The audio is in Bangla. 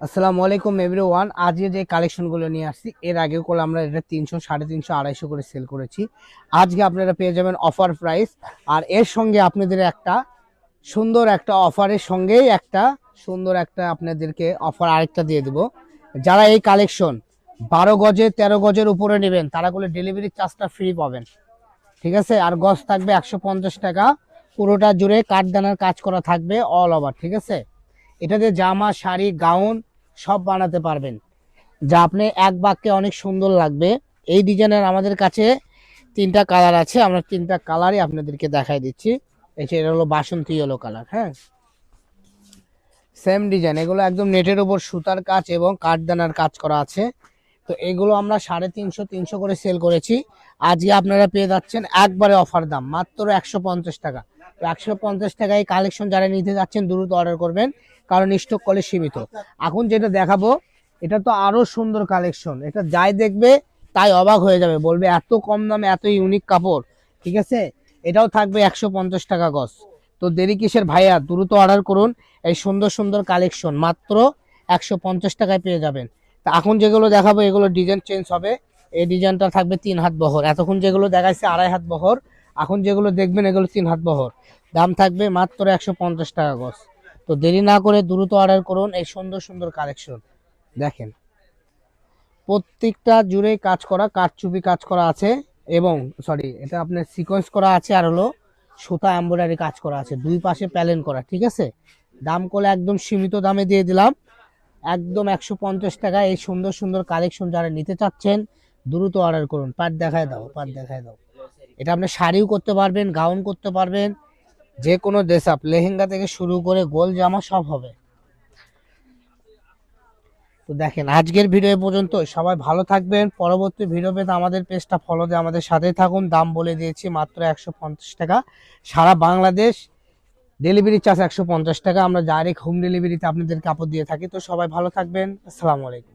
আসসালামু আলাইকুম এভরিওয়ান। আজকে যে কালেকশনগুলো নিয়ে আসছি, এর আগেও করে আমরা এটা 300, 350, 250 করে সেল করেছি। আজকে আপনারা পেয়ে যাবেন অফার প্রাইস। আর এর সঙ্গে আপনাদের একটা সুন্দর একটা অফারের সঙ্গেই একটা সুন্দর একটা আপনাদেরকে অফার আরেকটা দিয়ে দেবো। যারা এই কালেকশন 12 গজে 13 গজের উপরে নেবেন তারাগুলো ডেলিভারি চার্জটা ফ্রি পাবেন, ঠিক আছে। আর গজ থাকবে 150 টাকা, পুরোটা জুড়ে কাঠদানার কাজ করা থাকবে অল ওভার, ঠিক আছে। এটাতে জামা, শাড়ি, গাউন সব বানাতে পারবেন, যা আপনি এক বাক্যে অনেক সুন্দর লাগবে। এই ডিজাইনের আমাদের কাছে 3টা কালার আছে, আমরা 3টা কালারই আপনাদেরকে দেখাই দিচ্ছি। এই যে এটা হলো বাসন্তী ইয়েলো কালার, হ্যাঁ, সেম ডিজাইন। এগুলো একদম নেটের উপর সুতার কাজ এবং কাঠদানার কাজ করা আছে। তো এগুলো আমরা 350, 300 করে সেল করেছি। আজকে আপনারা পেয়ে যাচ্ছেন একবারে অফার দাম মাত্র 150 টাকা। তো 150 টাকায় কালেকশন যারা নিতে যাচ্ছেন দ্রুত অর্ডার করবেন, কারণ স্টক কলে সীমিত। এখন যেটা দেখাবো এটা তো আরো সুন্দর কালেকশন, এটা যাই দেখবে তাই অবাক হয়ে যাবে, বলবে এত কম দামে এত ইউনিক কাপড়, ঠিক আছে। এটাও থাকবে 150 টাকা গজ। তো দেরি কিসের ভাইয়া, দ্রুত অর্ডার করুন। এই সুন্দর সুন্দর কালেকশন মাত্র 150 টাকায় পেয়ে যাবেন। তা এখন যেগুলো দেখাবো এগুলো ডিজাইন চেঞ্জ হবে। এই ডিজাইনটা থাকবে 3 হাত বহর, এতক্ষণ যেগুলো দেখাইছে 2.5 হাত বহর, এখন যেগুলো দেখবেন এগুলো 3 হাত বহর। দাম থাকবে মাত্র 150 টাকা গজ। তো দেরি না করে দ্রুত অর্ডার করুন এই সুন্দর সুন্দর কালেকশন। দেখেন প্রত্যেকটা জুড়ে কাজ করা, কাঠচুপি কাজ করা আছে, এবং সরি এটা আপনার সিকোয়েন্স করা আছে, আর হলো সুতা এমব্রয়ডারি কাজ করা আছে, দুই পাশে প্যালেন করা, ঠিক আছে। দাম করে একদম সীমিত দামে দিয়ে দিলাম, একদম 150 টাকা। এই সুন্দর সুন্দর কালেকশন যারা নিতে চাচ্ছেন দ্রুত অর্ডার করুন। পাট দেখায় দাও, পাট দেখায় দাও। এটা আপনি শাড়িও করতে পারবেন, গাউন করতে পারবেন, যে কোনো ড্রেস আপ, লেহেঙ্গা থেকে শুরু করে গোল জামা সব হবে। তো দেখেন আজকের ভিডিও এ পর্যন্ত, সবাই ভালো থাকবেন। পরবর্তী ভিডিও পেতে আমাদের পেজটা ফলো দিয়ে আমাদের সাথেই থাকুন। দাম বলে দিয়েছি মাত্র 150 টাকা, সারা বাংলাদেশ ডেলিভারি চার্জ 150 টাকা। আমরা ডাইরেক্ট হোম ডেলিভারিতে আপনাদের কাপড় দিয়ে থাকি। তো সবাই ভালো থাকবেন, আসসালামু আলাইকুম।